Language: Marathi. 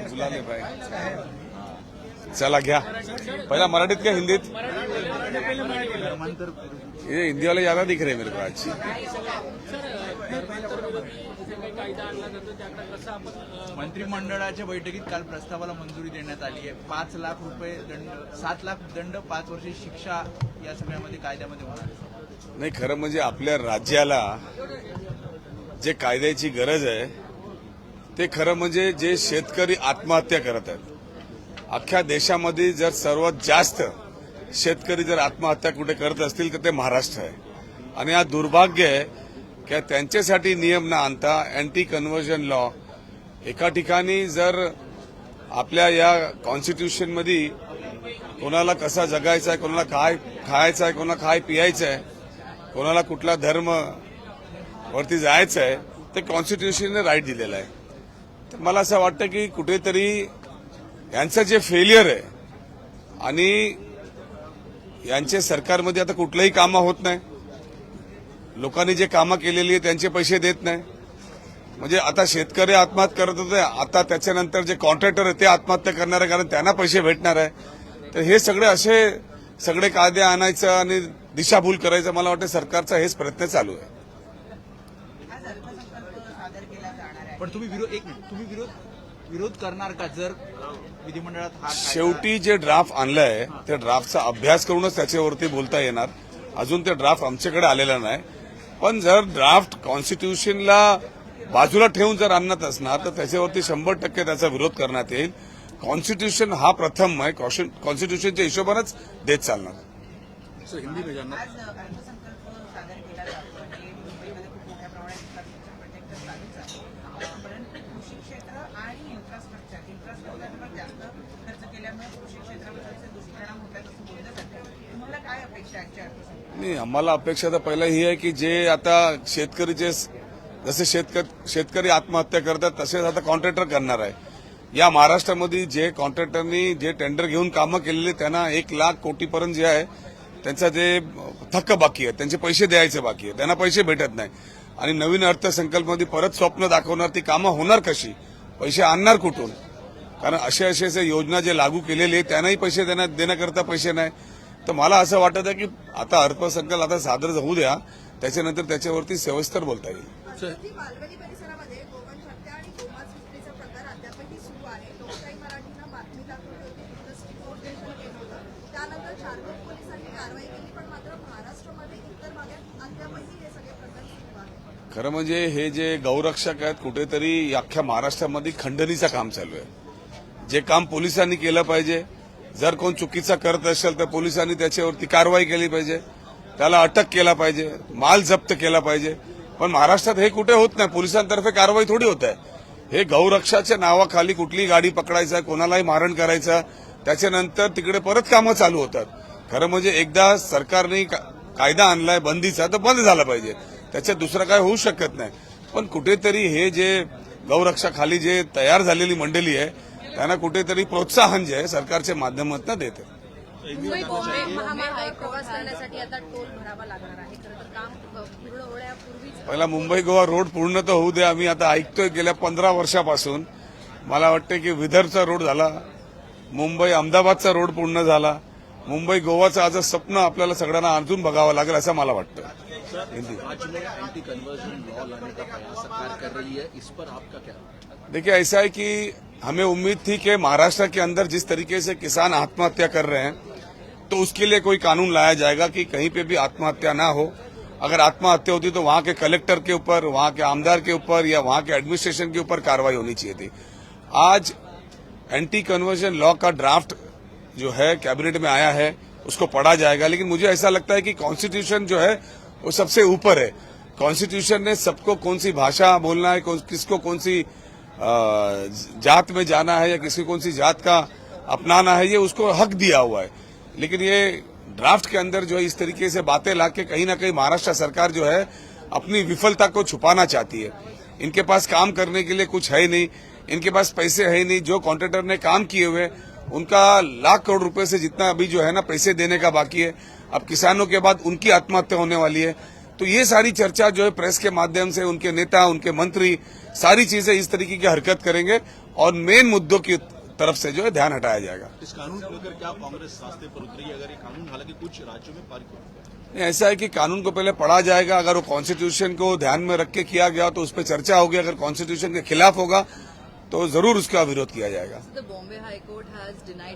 बुलाले भाई चला घ्या पहिला मराठीत क्या हिंदीत ये हिंदी वाले ज्यादा दिख रहे हैं मेरे को आज मंत्रिमंडळाच्या बैठकीत काल प्रस्तावाला मंजुरी देण्यात आली आहे. 5 लाख रुपये दंड, 7 लाख दंड, 5 वर्षे शिक्षा या सगळ्यामध्ये कायद्यामध्ये होणार आहे. नाही खरं म्हणजे आपल्या राज्याला जे कायद्याची गरज आहे ते खरं म्हणजे जे शेतकरी आत्महत्या करत आहेत. अख्ख्या देशामध्ये जर सर्वात जास्त शेतकरी जर आत्महत्या कुठे करत असतील तर ते महाराष्ट्र आहे. आणि हा दुर्भाग्य आहे की त्यांच्यासाठी नियम न आणता अँटी कन्व्हर्जन लॉ एका ठिकाणी जर आपल्या या कॉन्स्टिट्यूशनमध्ये कोणाला कसा जगायचा आहे, कोणाला काय खायचं आहे, कोणाला काय पियायचं आहे, कोणाला कुठला धर्म वरती जायचं आहे ते कॉन्स्टिट्यूशनने राईट दिलेलं आहे. तर मला असं वाटतं की कुठेतरी यांचं जे फेलियर आहे आणि यांचे सरकारमध्ये आता कुठलंही कामं होत नाही, लोकांनी जे कामं केलेली आहे त्यांचे पैसे देत नाही. म्हणजे आता शेतकरी आत्महत्या करत होते, आता त्याच्यानंतर जे कॉन्ट्रॅक्टर आहे ते आत्महत्या करणार आहे कारण त्यांना पैसे भेटणार आहे. तर हे सगळे असे सगळे कायदे आणायचं आणि दिशाभूल करायचं मला वाटतं सरकारचा हेच प्रयत्न चालू आहे. पण तुम्ही विरोध करणार का जर विधिमंडळात हा शेवटी जे ड्राफ्ट आणलंय त्या ड्राफ्टचा अभ्यास करूनच त्याच्यावरती बोलता येणार. अजून ते ड्राफ्ट आमच्याकडे आलेला नाही. पण जर ड्राफ्ट कॉन्स्टिट्यूशनला बाजूला ठेवून जर आणत असणार तर त्याच्यावरती 100% त्याचा विरोध करण्यात येईल. कॉन्स्टिट्यूशन हा प्रथम आहे, कॉन्स्टिट्यूशनच्या हिशोबानच देत चालणार. हिंदी में जानना नाही आम्हाला अपेक्षा तर पहिला ही आहे की जे आता शेतकरीचे जसे शेतकरी आत्महत्या करतात तसेच आता कॉन्ट्रॅक्टर करणार आहे. या महाराष्ट्रामध्ये जे कॉन्ट्रॅक्टरनी जे टेंडर घेऊन कामं केलेली त्यांना 1 लाख कोटीपर्यंत जे आहे त्यांचा जे थक्क बाकी आहे, त्यांचे पैसे द्यायचे बाकी आहे, त्यांना पैसे भेटत नाही. आणि नवीन अर्थसंकल्पामध्ये परत स्वप्न दाखवणार ती कामं होणार कशी, पैसे आणणार कुठून? कारण असे योजना जे लागू केलेले त्यांनाही पैसे देण्याकरता पैसे नाही. तर मला असं वाटत आहे की आता अर्थसंकल्प आता सादर होऊ द्या, त्याच्यानंतर त्याच्यावरती सविस्तर बोलता येईल. मालवणी परिसरामध्ये गोवंश हत्या आणि गोमांस विक्रीचा प्रकार अद्यापही सुरू आहे. लोकशाही मराठीनं बातमी दाखवली होती, इन्व्हेस्टिगेशन केलं होतं. त्यानंतर चारकोप पोलिसांनी कारवाई केली, पण मात्र महाराष्ट्रामध्ये इतर भागात अद्यापही हे सगळे प्रकार सुरू आहेत. खरं म्हणजे हे जे गौरक्षक आहेत कुठेतरी अख्ख्या महाराष्ट्रामध्ये खंडणीचं काम चालू आहे. जे काम पोलिसांनी केलं पाहिजे, जर कोण चुकीचा करत असेल तर पोलिसांनी त्याच्यावरती कारवाई केली पाहिजे, त्याला अटक केला पाहिजे, माल जप्त केला पाहिजे. पण महाराष्ट्रात हे कुठे होत नाही. पोलिसांतर्फे कारवाई थोडी होत आहे. हे गौरक्षाच्या नावाखाली कुठली गाडी पकडायचं, कोणालाही मारण करायचं, त्याच्यानंतर तिकडे परत कामं चालू होतात. खरं म्हणजे एकदा सरकारने कायदा आणलाय बंदीचा तर बंद झाला पाहिजे, त्याच्यात दुसरं काय होऊ शकत नाही. पण कुठेतरी हे जे गौरक्षाखाली जे तयार झालेली मंडळी आहे त्यांना कुठेतरी प्रोत्साहन जे आहे सरकारच्या माध्यमातून देते. मुंबई गोवा महामार्ग प्रवास करण्यासाठी आता टोल भरावा लागणार आहे. खरं तर काम पूर्ण होण्यापूर्वीच पहिला मुंबई गोवा रोड पूर्ण तर होऊ द्या. आम्ही आता ऐकतोय गेल्या 15 वर्षापासून. मला वाटतं की विदर्भचा रोड झाला, मुंबई अहमदाबादचा रोड पूर्ण झाला, मुंबई गोवाचं आज स्वप्न आपल्याला सगळ्यांना अजून बघावं लागेल असं मला वाटतं. हिंदी एंटी कन्वर्जन लॉ लाने का प्रयास सरकार कर रही है, इस पर आपका क्या? देखिए ऐसा है कि हमें उम्मीद थी कि महाराष्ट्र के अंदर जिस तरीके से किसान आत्महत्या कर रहे हैं तो उसके लिए कोई कानून लाया जाएगा कि कहीं पे भी आत्महत्या ना हो. अगर आत्महत्या होती तो वहां के कलेक्टर के ऊपर, वहां के आमदार के ऊपर या वहां के एडमिनिस्ट्रेशन के ऊपर कार्रवाई होनी चाहिए थी. आज एंटी कन्वर्जन लॉ का ड्राफ्ट जो है कैबिनेट में आया है, उसको पढ़ा जाएगा. लेकिन मुझे ऐसा लगता है कि कॉन्स्टिट्यूशन जो है वो सबसे ऊपर है. कॉन्स्टिट्यूशन ने सबको कौन सी भाषा बोलना है, किसको कौन सी जात में जाना है या किसी कौन सी जात का अपनाना है, ये उसको हक दिया हुआ है. लेकिन ये ड्राफ्ट के अंदर जो है इस तरीके से बातें लाके कहीं ना कहीं महाराष्ट्र सरकार जो है अपनी विफलता को छुपाना चाहती है. इनके पास काम करने के लिए कुछ है ही नहीं, इनके पास पैसे है ही नहीं. जो कॉन्ट्रैक्टर ने काम किए हुए उनका लाख करोड़ रुपए से जितना अभी जो है ना पैसे देने का बाकी है. अब किसानों के बाद उनकी आत्महत्या होने वाली है. तो ये सारी चर्चा जो है प्रेस के माध्यम से उनके नेता, उनके मंत्री सारी चीजें इस तरीके की हरकत करेंगे और मेन मुद्दों की तरफ से जो है ध्यान हटाया जाएगा। इस कानून को लेकर क्या कांग्रेस रास्ते पर उतरी है? अगर ये कानून हालांकि कुछ राज्यों में पारित हो चुका है। ऐसा है कि कानून को पहले पढ़ा जाएगा, अगर वो कॉन्स्टिट्यूशन को ध्यान में रख के किया गया तो उस पर चर्चा होगी, अगर कॉन्स्टिट्यूशन के खिलाफ होगा तो जरूर उसका विरोध किया जाएगा। The Bombay High Court has denied